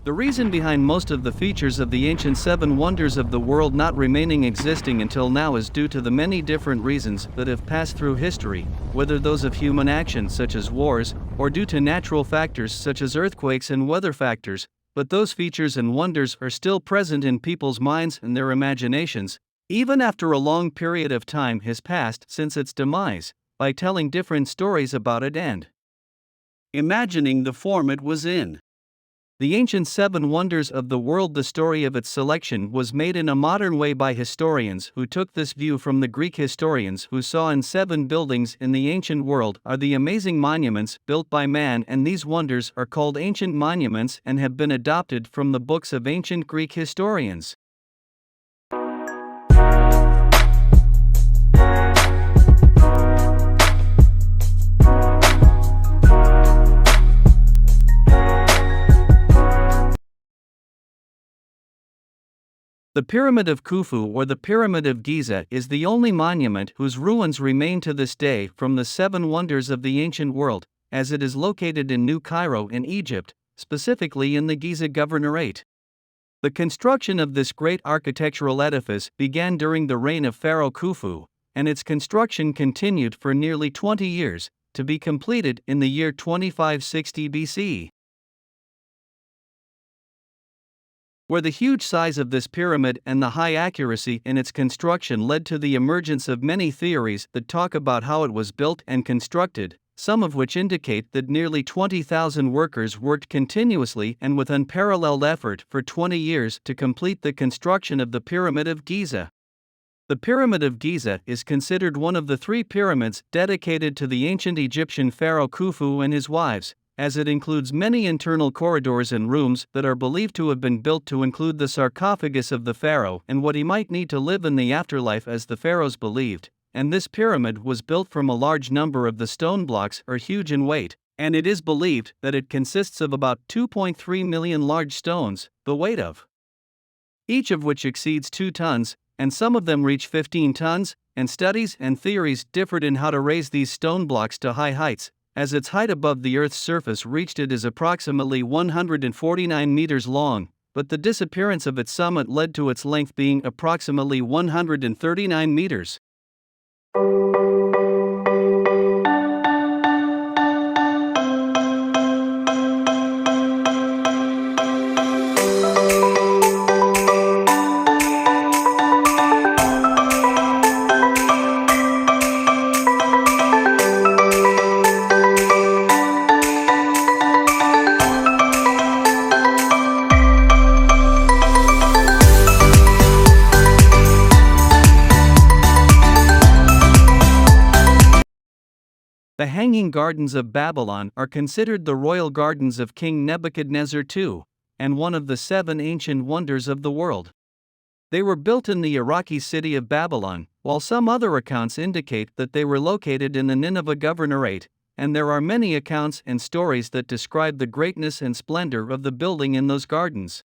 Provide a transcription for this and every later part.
The reason behind most of the features of the ancient seven wonders of the world not remaining existing until now is due to the many different reasons that have passed through history, whether those of human action such as wars, or due to natural factors such as earthquakes and weather factors, but those features and wonders are still present in people's minds and their imaginations, even after a long period of time has passed since its demise, by telling different stories about it and imagining the form it was in. The ancient seven wonders of the world. The story of its selection was made in a modern way by historians who took this view from the Greek historians who saw in seven buildings in the ancient world are the amazing monuments built by man, and these wonders are called ancient monuments and have been adopted from the books of ancient Greek historians. The Pyramid of Khufu, or the Pyramid of Giza, is the only monument whose ruins remain to this day from the seven wonders of the ancient world, as it is located in New Cairo in Egypt, specifically in the Giza Governorate. The construction of this great architectural edifice began during the reign of Pharaoh Khufu, and its construction continued for nearly 20 years, to be completed in the year 2560 BC. Where the huge size of this pyramid and the high accuracy in its construction led to the emergence of many theories that talk about how it was built and constructed, some of which indicate that nearly 20,000 workers worked continuously and with unparalleled effort for 20 years to complete the construction of the Pyramid of Giza. The Pyramid of Giza is considered one of the three pyramids dedicated to the ancient Egyptian pharaoh Khufu and his wives, as it includes many internal corridors and rooms that are believed to have been built to include the sarcophagus of the pharaoh and what he might need to live in the afterlife, as the pharaohs believed, and this pyramid was built from a large number of the stone blocks are huge in weight, and it is believed that it consists of about 2.3 million large stones, the weight of each of which exceeds 2 tons, and some of them reach 15 tons, and studies and theories differed in how to raise these stone blocks to high heights, as its height above the Earth's surface reached it is approximately 149 meters long, but the disappearance of its summit led to its length being approximately 139 meters. The Hanging Gardens of Babylon are considered the royal gardens of King Nebuchadnezzar II, and one of the seven ancient wonders of the world. They were built in the Iraqi city of Babylon, while some other accounts indicate that they were located in the Nineveh Governorate, and there are many accounts and stories that describe the greatness and splendor of the building in those gardens.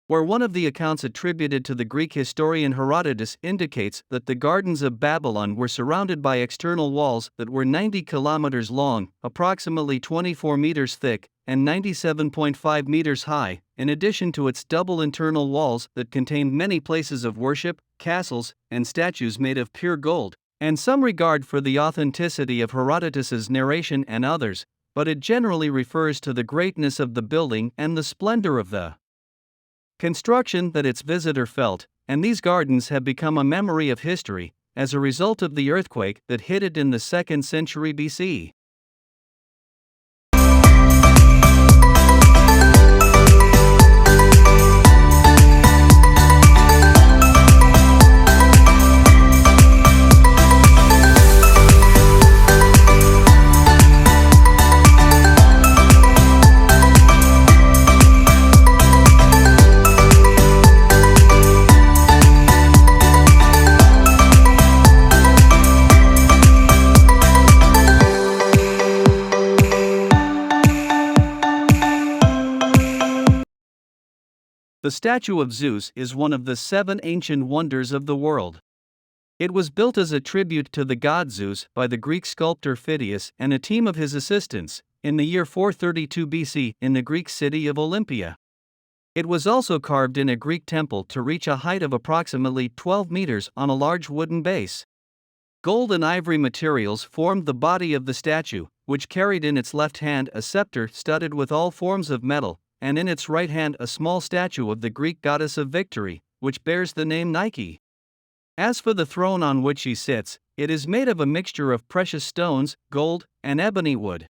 Where one of the accounts attributed to the Greek historian Herodotus indicates that the gardens of Babylon were surrounded by external walls that were 90 kilometers long, approximately 24 meters thick, and 97.5 meters high, in addition to its double internal walls that contained many places of worship, castles, and statues made of pure gold, and some regard for the authenticity of Herodotus's narration and others, but it generally refers to the greatness of the building and the splendor of the construction that its visitor felt, and these gardens have become a memory of history, as a result of the earthquake that hit it in the 2nd century BC. The statue of Zeus is one of the seven ancient wonders of the world. It was built as a tribute to the god Zeus by the Greek sculptor Phidias and a team of his assistants, in the year 432 BC in the Greek city of Olympia. It was also carved in a Greek temple to reach a height of approximately 12 meters on a large wooden base. Gold and ivory materials formed the body of the statue, which carried in its left hand a scepter studded with all forms of metal, and in its right hand a small statue of the Greek goddess of victory, which bears the name Nike. As for the throne on which she sits, it is made of a mixture of precious stones, gold, and ebony wood.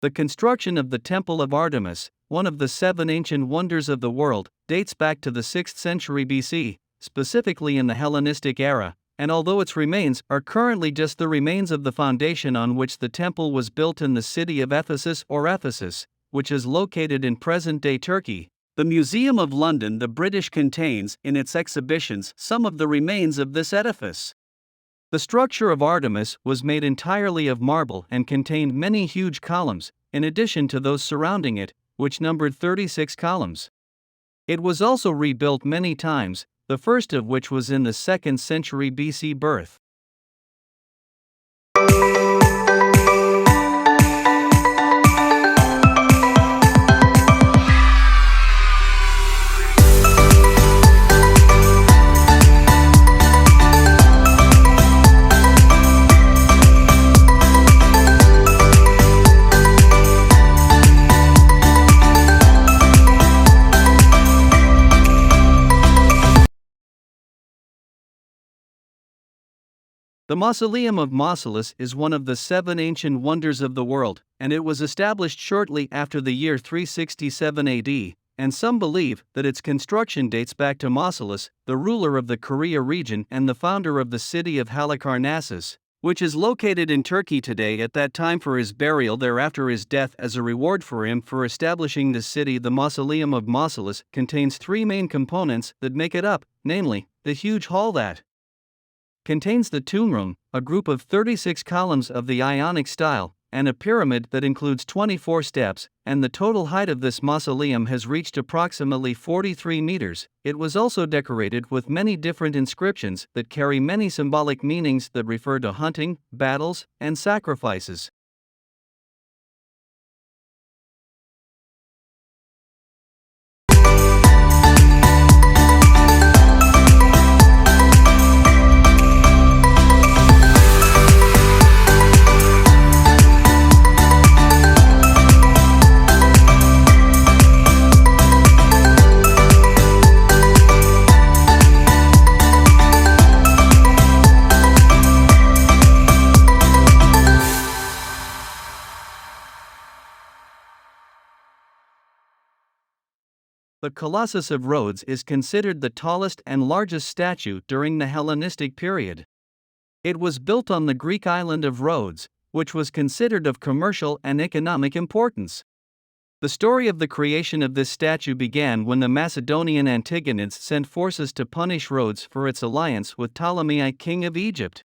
The construction of the Temple of Artemis, one of the 7 ancient wonders of the world, dates back to the 6th century BC, specifically in the Hellenistic era, and although its remains are currently just the remains of the foundation on which the temple was built in the city of Ephesus, which is located in present-day Turkey, the Museum of London the British contains in its exhibitions some of the remains of this edifice. The structure of Artemis was made entirely of marble and contained many huge columns, in addition to those surrounding it, which numbered 36 columns. It was also rebuilt many times, the first of which was in the 2nd century BC birth. The Mausoleum of Mausolus is one of the 7 ancient wonders of the world, and it was established shortly after the year 367 AD, and some believe that its construction dates back to Mausolus, the ruler of the Korea region and the founder of the city of Halicarnassus, which is located in Turkey today at that time for his burial there after his death as a reward for him for establishing this city. The Mausoleum of Mausolus contains 3 main components that make it up, namely, the huge hall that contains the tomb room, a group of 36 columns of the Ionic style, and a pyramid that includes 24 steps, and the total height of this mausoleum has reached approximately 43 meters. It was also decorated with many different inscriptions that carry many symbolic meanings that refer to hunting, battles, and sacrifices. The Colossus of Rhodes is considered the tallest and largest statue during the Hellenistic period. It was built on the Greek island of Rhodes, which was considered of commercial and economic importance. The story of the creation of this statue began when the Macedonian Antigonids sent forces to punish Rhodes for its alliance with Ptolemy, king of Egypt,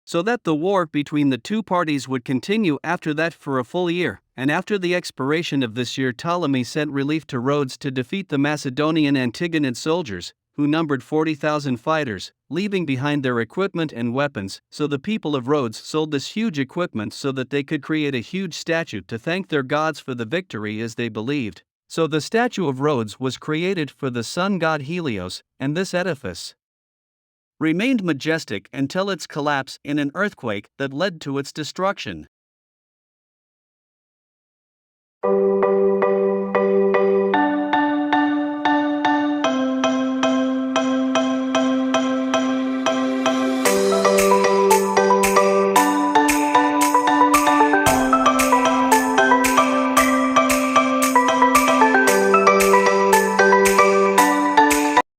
so that the war between the two parties would continue after that for a full year. And after the expiration of this year, Ptolemy sent relief to Rhodes to defeat the Macedonian Antigonid soldiers, who numbered 40,000 fighters, leaving behind their equipment and weapons. So the people of Rhodes sold this huge equipment so that they could create a huge statue to thank their gods for the victory, as they believed. So the statue of Rhodes was created for the sun god Helios, and this edifice remained majestic until its collapse in an earthquake that led to its destruction.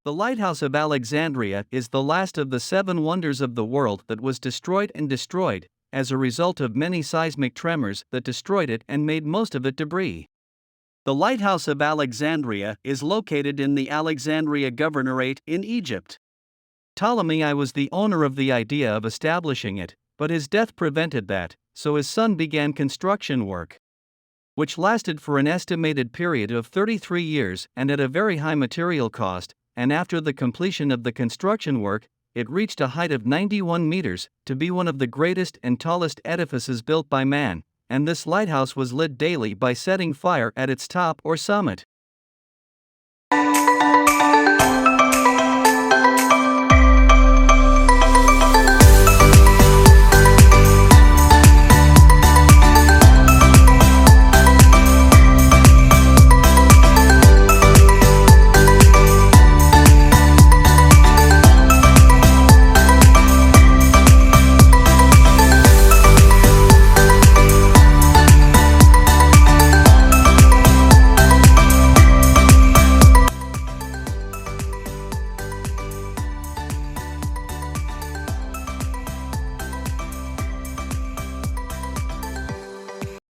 The Lighthouse of Alexandria is the last of the 7 wonders of the world that was destroyed as a result of many seismic tremors that destroyed it and made most of it debris. The Lighthouse of Alexandria is located in the Alexandria Governorate in Egypt. Ptolemy I was the owner of the idea of establishing it, but his death prevented that, so his son began construction work, which lasted for an estimated period of 33 years and at a very high material cost, and after the completion of the construction work, it reached a height of 91 meters, to be one of the greatest and tallest edifices built by man, and this lighthouse was lit daily by setting fire at its top or summit.